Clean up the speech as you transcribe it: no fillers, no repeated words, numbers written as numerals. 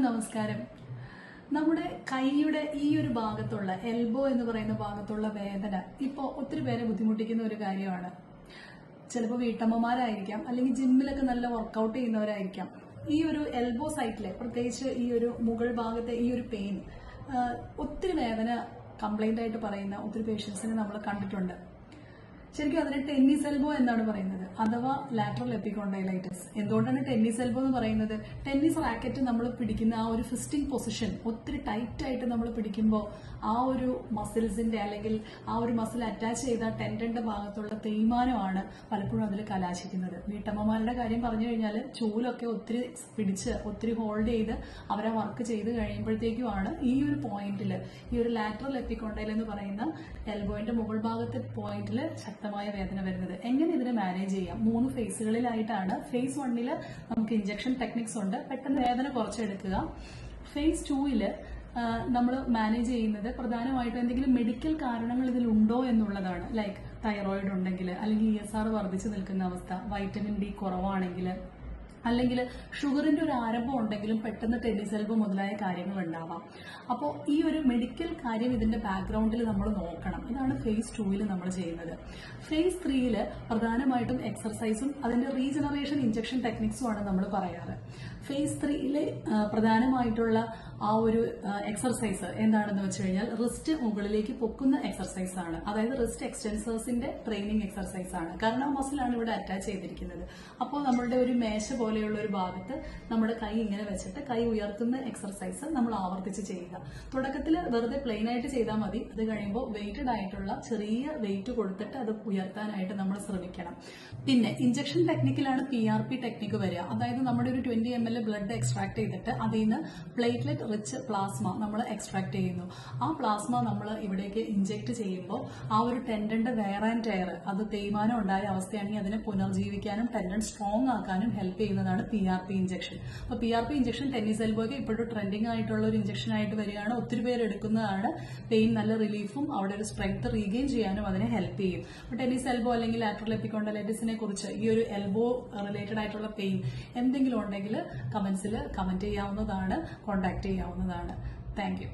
നമസ്കാരം. നമ്മുടെ കൈയുടെ ഈ ഒരു ഭാഗത്തുള്ള എൽബോ എന്ന് പറയുന്ന ഭാഗത്തുള്ള വേദന ഇപ്പോൾ ഒത്തിരി പേരെ ബുദ്ധിമുട്ടിക്കുന്ന ഒരു കാര്യമാണ്. ചിലപ്പോൾ വീട്ടമ്മമാരായിരിക്കാം, അല്ലെങ്കിൽ ജിമ്മിലൊക്കെ നല്ല വർക്കൗട്ട് ചെയ്യുന്നവരായിരിക്കാം. ഈ ഒരു എൽബോ സൈറ്റിലെ പ്രത്യേകിച്ച് ഈ ഒരു മുകൾ ഭാഗത്തെ ഈ ഒരു പെയിൻ ഒത്തിരി വേദന കംപ്ലൈന്റ് ആയിട്ട് പറയുന്ന ഒത്തിരി പേഷ്യൻസിനെ നമ്മൾ കണ്ടിട്ടുണ്ട്. ശരിക്കും അതിന് ടെന്നീസ് എൽബോ എന്നാണ് പറയുന്നത്, അഥവാ ലാറ്ററൽ എപ്പിക്കോണ്ടൈലൈറ്റിസ്. എന്തുകൊണ്ടാണ് ടെന്നീസ് എൽബോ എന്ന് പറയുന്നത്? ടെന്നീസ് റാക്കറ്റ് നമ്മൾ പിടിക്കുന്ന ആ ഒരു ഫിസ്റ്റിംഗ് പൊസിഷൻ ഒത്തിരി ടൈറ്റ് ആയിട്ട് നമ്മൾ പിടിക്കുമ്പോൾ ആ ഒരു മസിൽസിന്റെ അല്ലെങ്കിൽ ആ ഒരു മസിൽ അറ്റാച്ച് ചെയ്ത ടെൻഡന്റെ ഭാഗത്തുള്ള തേയ്മാനമാണ് പലപ്പോഴും അതിൽ കലാശിക്കുന്നത്. വീട്ടമ്മമാരുടെ കാര്യം പറഞ്ഞു കഴിഞ്ഞാൽ ചൂലൊക്കെ ഒത്തിരി പിടിച്ച് ഒത്തിരി ഹോൾഡ് ചെയ്ത് അവരെ വർക്ക് ചെയ്ത് കഴിയുമ്പോഴത്തേക്കുമാണ് ഈ ഒരു പോയിന്റിൽ, ഈ ഒരു ലാറ്ററൽ എപ്പിക്കോണ്ടൈൽ എന്ന് പറയുന്ന എൽബോയിന്റെ മുകൾ ഭാഗത്തെ പോയിന്റിൽ ശക്തമായ വേദന വരുന്നത്. എങ്ങനെ ഇതിനെ മാനേജ് ചെയ്യാം? 3 ഫേസുകളിലായിട്ടാണ്. ഫേസ് 1 നമുക്ക് ഇഞ്ചക്ഷൻ ടെക്നിക്സ് ഉണ്ട്, പെട്ടെന്ന് വേദന കുറച്ചെടുക്കുക. ഫേസ് 2 നമ്മൾ മാനേജ് ചെയ്യുന്നത് പ്രധാനമായിട്ടും എന്തെങ്കിലും മെഡിക്കൽ കാരണങ്ങൾ ഇതിലുണ്ടോ എന്നുള്ളതാണ്. ലൈക്ക് തൈറോയിഡ് ഉണ്ടെങ്കിൽ, അല്ലെങ്കിൽ ESR വർദ്ധിച്ചു നിൽക്കുന്ന അവസ്ഥ, വൈറ്റമിൻ D കുറവാണെങ്കിൽ, അല്ലെങ്കിൽ ഷുഗറിന്റെ ഒരു ആരംഭം ഉണ്ടെങ്കിലും പെട്ടെന്ന് ടെന്നീസ് എൽബോ മുതലായ കാര്യങ്ങൾ ഉണ്ടാവാം. അപ്പോൾ ഈ ഒരു മെഡിക്കൽ കാര്യം ഇതിന്റെ ബാക്ക്ഗ്രൗണ്ടിൽ നമ്മൾ നോക്കണം. ഇതാണ് ഫേസ് 2 നമ്മൾ ചെയ്യുന്നത്. ഫേസ് 3 പ്രധാനമായിട്ടും എക്സർസൈസും അതിന്റെ റീജനറേഷൻ ഇഞ്ചക്ഷൻ ടെക്നിക്സും ആണ് നമ്മൾ പറയാറ്. ഫേസ് 3 പ്രധാനമായിട്ടുള്ള ആ ഒരു എക്സർസൈസ് എന്താണെന്ന് വെച്ച് കഴിഞ്ഞാൽ റിസ്റ്റ് മുകളിലേക്ക് പൊക്കുന്ന എക്സർസൈസ് ആണ്. അതായത് റിസ്റ്റ് എക്സ്റ്റൻസേഴ്സിന്റെ ട്രെയിനിങ് എക്സർസൈസ് ആണ്. കാരണം ആ മസിലാണ് ഇവിടെ അറ്റാച്ച് ചെയ്തിരിക്കുന്നത്. അപ്പോൾ നമ്മളുടെ ഒരു മേശ പോലെയുള്ള ഒരു ഭാഗത്ത് നമ്മുടെ കൈ ഇങ്ങനെ വെച്ചിട്ട് കൈ ഉയർത്തുന്ന എക്സർസൈസ് നമ്മൾ ആവർത്തിച്ച് ചെയ്യുക. തുടക്കത്തിൽ വെറുതെ പ്ലെയിൻ ആയിട്ട് ചെയ്താൽ മതി. അത് കഴിയുമ്പോൾ വെയിറ്റഡ് ആയിട്ടുള്ള ചെറിയ വെയിറ്റ് കൊടുത്തിട്ട് അത് ഉയർത്താനായിട്ട് നമ്മൾ ശ്രമിക്കണം. പിന്നെ ഇഞ്ചക്ഷൻ ടെക്നിക്കിലാണ് PRP ടെക്നിക്ക് വരിക. അതായത് നമ്മുടെ ഒരു 20 ml ബ്ലഡ് എക്സ്ട്രാക്ട് ചെയ്തിട്ട് അതിൽ നിന്ന് പ്ലേറ്റ്ലെറ്റ് റിച്ച് പ്ലാസ്മ നമ്മൾ എക്സ്ട്രാക്ട് ചെയ്യുന്നു. ആ പ്ലാസ്മ നമ്മൾ ഇവിടേക്ക് ഇഞ്ചെക്ട് ചെയ്യുമ്പോൾ ആ ഒരു ടെൻഡന്റെ വെയർ ആൻഡ് ടയർ, അത് തേയ്മാനം ഉണ്ടായ അവസ്ഥയാണെങ്കിൽ അതിനെ പുനർജീവിക്കാനും ടെൻഡൻ സ്ട്രോങ് ആക്കാനും ഹെൽപ്പ് ചെയ്യുന്നതാണ് PRP ഇഞ്ചക്ഷൻ. അപ്പോൾ PRP ഇഞ്ചക്ഷൻ ടെന്നീസ് എൽബോയ്ക്ക് ഇപ്പോഴും ട്രെൻഡിങ് ആയിട്ടുള്ള ഒരു ഇഞ്ചക്ഷൻ ആയിട്ട് വരികയാണ്. ഒത്തിരി പേര് എടുക്കുന്നതാണ്. പെയിൻ നല്ല റിലീഫും അവിടെ ഒരു സ്ട്രെങ്ത് റീഗെയിൻ ചെയ്യാനും അതിനെ ഹെൽപ്പ് ചെയ്യും. അപ്പോൾ ടെന്നീസ് എൽബോ അല്ലെങ്കിൽ ലാറ്ററൽ എപ്പിക്കോണ്ടൈലൈറ്റിസിനെ കുറിച്ച്, ഈ ഒരു എൽബോ റിലേറ്റഡ് ആയിട്ടുള്ള പെയിൻ എന്തെങ്കിലും ഉണ്ടെങ്കിൽ കമന്റ്സിൽ കമന്റ് ചെയ്യാവുന്നതാണ്, കോൺടാക്ട് ചെയ്യാവുന്നതാണ്. Thank you.